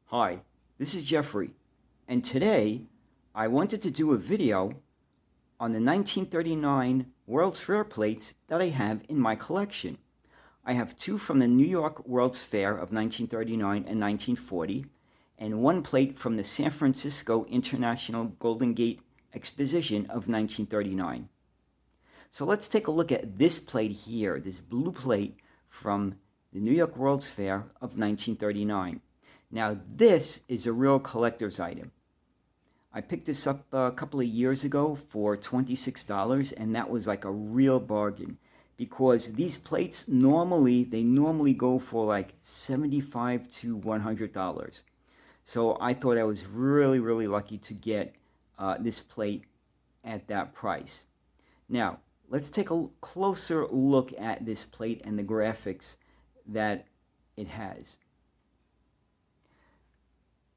Hi, this is Jeffrey, and today I wanted to do a video on the 1939 World's Fair plates that I have in my collection. I have two from the New York World's Fair of 1939 and 1940, and one plate from the San Francisco International Golden Gate Exposition of 1939. So let's take a look at this plate here, this blue plate from the New York World's Fair of 1939. Now, this is a real collector's item. I picked this up a couple of years ago for $26, and that was like a real bargain because these plates normally go for like $75 to $100. So I thought I was really lucky to get this plate at that price. Now, let's take a closer look at this plate and the graphics that it has.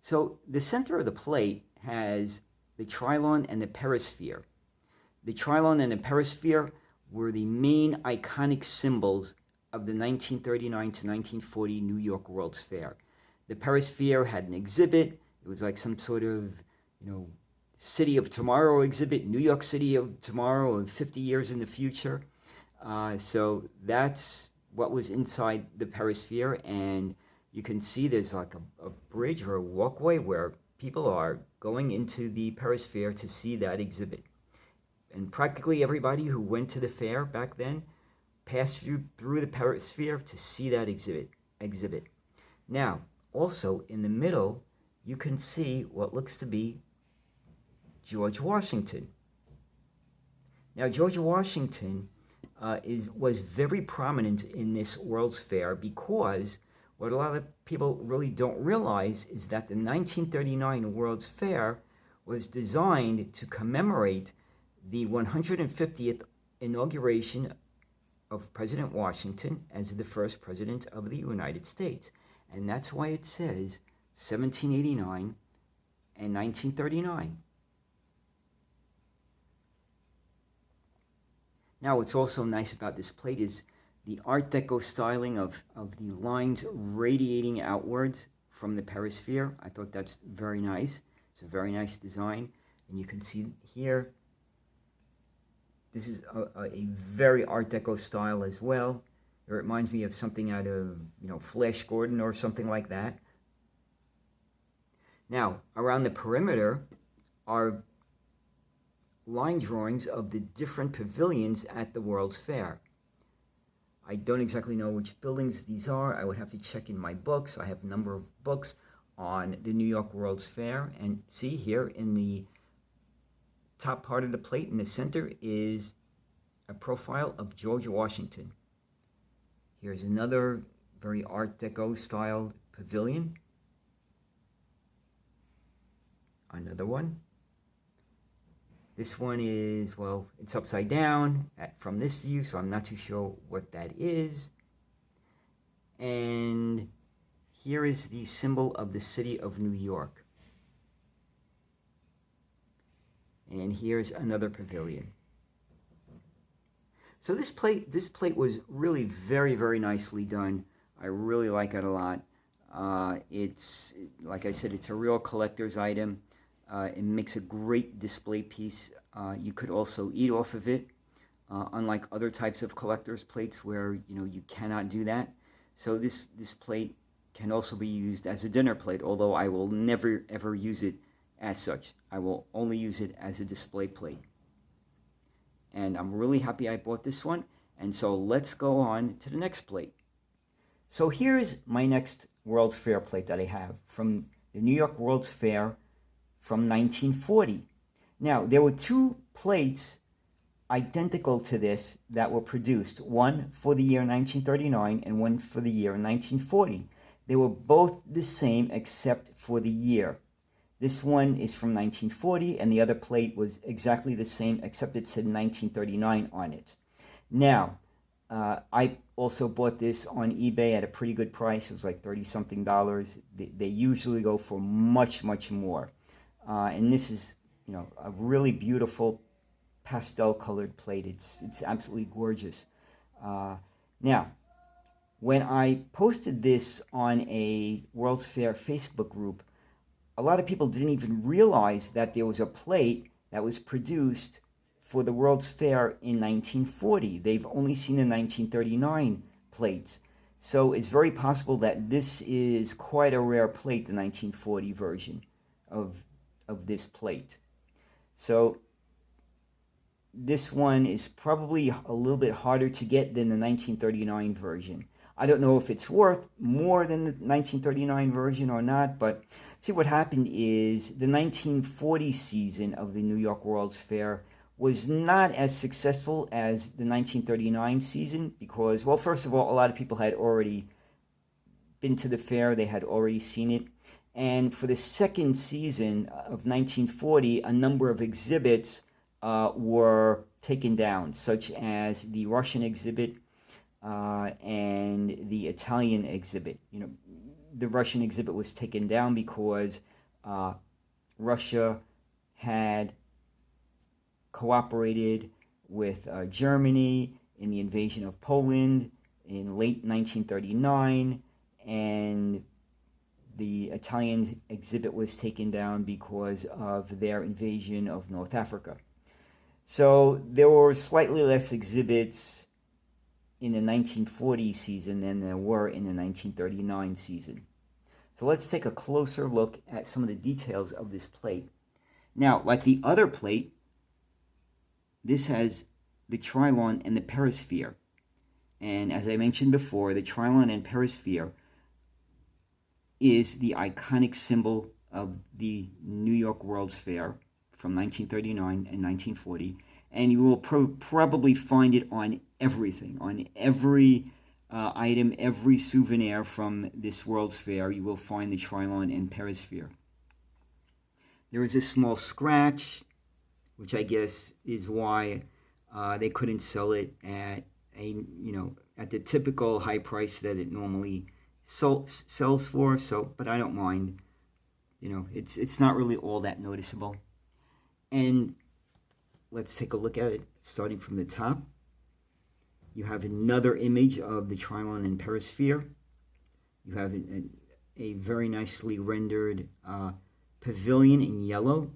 So the center of the plate has the Trilon and the Perisphere. The Trilon and the Perisphere were the main iconic symbols of the 1939 to 1940 New York World's Fair. The Perisphere had an exhibit. It was like some sort of, City of Tomorrow exhibit, New York City of tomorrow and 50 years in the future. So that's what was inside the Perisphere, and you can see there's like a bridge or a walkway where people are going into the Perisphere to see that exhibit. And practically everybody who went to the fair back then passed through the Perisphere to see that exhibit. Now, also in the middle, you can see what looks to be George Washington. Now, George Washington was very prominent in this World's Fair because what a lot of people really don't realize is that the 1939 World's Fair was designed to commemorate the 150th inauguration of President Washington as the first president of the United States. And that's why it says 1789 and 1939. Now, what's also nice about this plate is the Art Deco styling of the lines radiating outwards from the Perisphere. I thought that's very nice. It's a very nice design. And you can see here, this is a very Art Deco style as well. It reminds me of something out of, Flash Gordon or something like that. Now, around the perimeter are line drawings of the different pavilions at the World's Fair. I don't exactly know which buildings these are. I would have to check in my books. I have a number of books on the New York World's Fair. And see here in the top part of the plate in the center is a profile of George Washington. Here's another very Art Deco styled pavilion. Another one. This one is, well, it's upside down from this view, so I'm not too sure what that is. And here is the symbol of the city of New York. And here's another pavilion. So this plate was really very nicely done. I really like it a lot. It's, like I said, it's a real collector's item. It makes a great display piece. You could also eat off of it, unlike other types of collector's plates where you cannot do that. So this plate can also be used as a dinner plate, although I will never ever use it as such. I will only use it as a display plate. And I'm really happy I bought this one. And so let's go on to the next plate. So here's my next World's Fair plate that I have from the New York World's Fair from 1940. Now, there were two plates identical to this that were produced, one for the year 1939 and one for the year 1940. They were both the same except for the year. This one is from 1940 and the other plate was exactly the same except it said 1939 on it. Now, I also bought this on eBay at a pretty good price. It was like $30-something. They usually go for much more. And this is, a really beautiful pastel colored plate. It's absolutely gorgeous. Now, When I posted this on a World's Fair Facebook group, a lot of people didn't even realize that there was a plate that was produced for the World's Fair in 1940. They've only seen the 1939 plates. So it's very possible that this is quite a rare plate, the 1940 version of this plate. So this one is probably a little bit harder to get than the 1939 version. I don't know if it's worth more than the 1939 version or not, but see, what happened is the 1940 season of the New York World's Fair was not as successful as the 1939 season because, well, first of all, a lot of people had already been to the fair, they had already seen it. And for the second season of 1940, a number of exhibits were taken down, such as the Russian exhibit and the Italian exhibit. You know, the Russian exhibit was taken down because Russia had cooperated with Germany in the invasion of Poland in late 1939, and the Italian exhibit was taken down because of their invasion of North Africa. So there were slightly less exhibits in the 1940 season than there were in the 1939 season. So let's take a closer look at some of the details of this plate. Now, like the other plate, this has the Trilon and the Perisphere. And as I mentioned before, the Trilon and Perisphere is the iconic symbol of the New York World's Fair from 1939 and 1940. And you will probably find it on everything, on every item, every souvenir from this World's Fair. You will find the Trilon and Perisphere. There is a small scratch, which I guess is why they couldn't sell it at at the typical high price that it normally sells for. So, but I don't mind. It's not really all that noticeable. And let's take a look at it, starting from the top. You have another image of the Trilon and Perisphere. You have a very nicely rendered pavilion in yellow.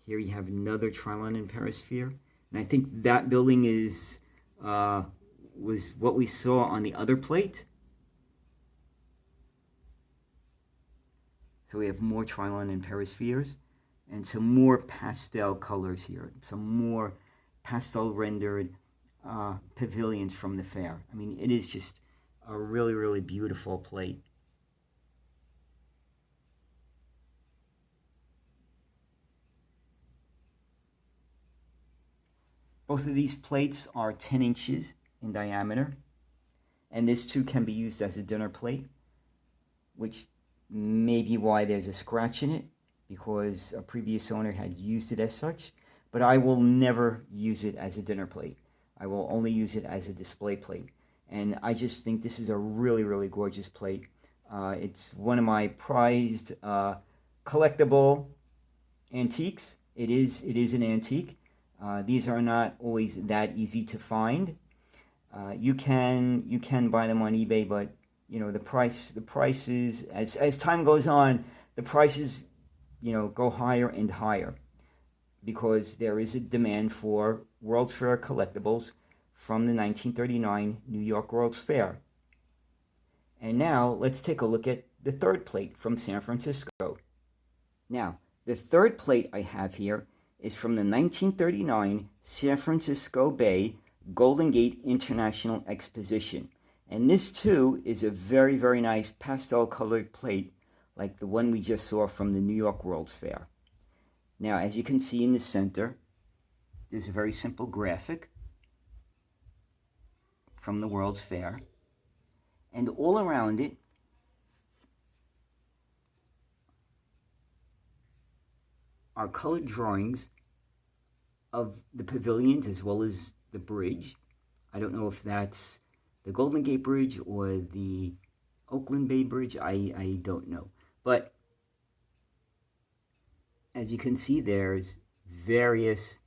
Here you have another Trilon and Perisphere. And I think that building was what we saw on the other plate. So we have more Trilon and Perispheres and some more pastel colors here, some more pastel rendered pavilions from the fair. I mean, it is just a really, really beautiful plate. Both of these plates are 10 inches in diameter, and this too can be used as a dinner plate, which may be why there's a scratch in it, because a previous owner had used it as such. But I will never use it as a dinner plate. I will only use it as a display plate. And I just think this is a really, really gorgeous plate. It's one of my prized collectible antiques. It is an antique. These are not always that easy to find. You can buy them on eBay, but the prices as time goes on, the prices go higher and higher, because there is a demand for World's Fair collectibles from the 1939 New York World's Fair. And now let's take a look at the third plate from San Francisco. Now, the third plate I have here is from the 1939 San Francisco Bay Golden Gate International Exposition. And this too is a very, very nice pastel colored plate like the one we just saw from the New York World's Fair. Now, as you can see in the center, there's a very simple graphic from the World's Fair. And all around it are colored drawings of the pavilions as well as the bridge. I don't know if that's the Golden Gate Bridge or the Oakland Bay Bridge. I don't know. But as you can see, there's here's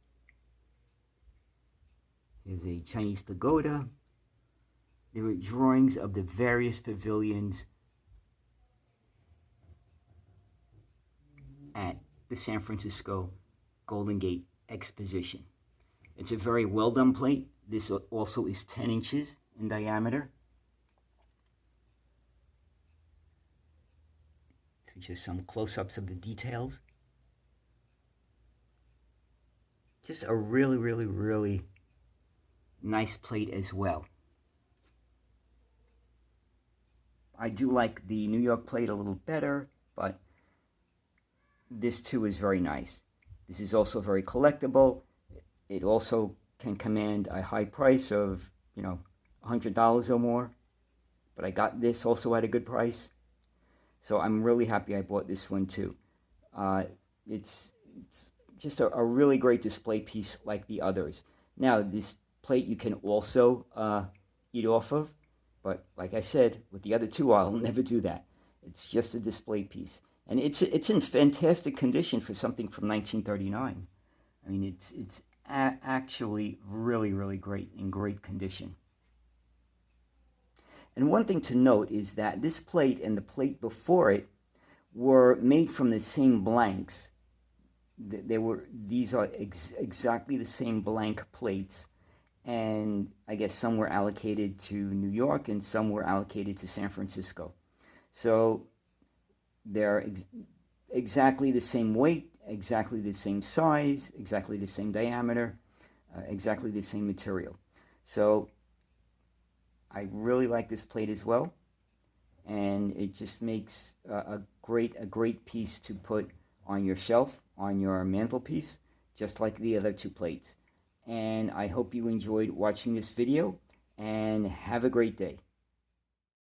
a Chinese pagoda. There were drawings of the various pavilions at the San Francisco Golden Gate Exposition. It's a very well done plate. This also is 10 inches in diameter. So just some close-ups of the details. Just a really, really, really nice plate as well. I do like the New York plate a little better, but this too is very nice. This is also very collectible. It also can command a high price of, $100 or more. But I got this also at a good price. So I'm really happy I bought this one too. It's just a really great display piece like the others. Now, this plate you can also eat off of. But like I said, with the other two, I'll never do that. It's just a display piece. And it's in fantastic condition for something from 1939. I mean, it's actually really, really great, in great condition. And one thing to note is that this plate and the plate before it were made from the same blanks. These are exactly the same blank plates. And I guess some were allocated to New York and some were allocated to San Francisco. So they're exactly the same weight, exactly the same size, exactly the same diameter, exactly the same material. So I really like this plate as well, and it just makes a great piece to put on your shelf, on your mantelpiece, just like the other two plates. And I hope you enjoyed watching this video, and have a great day.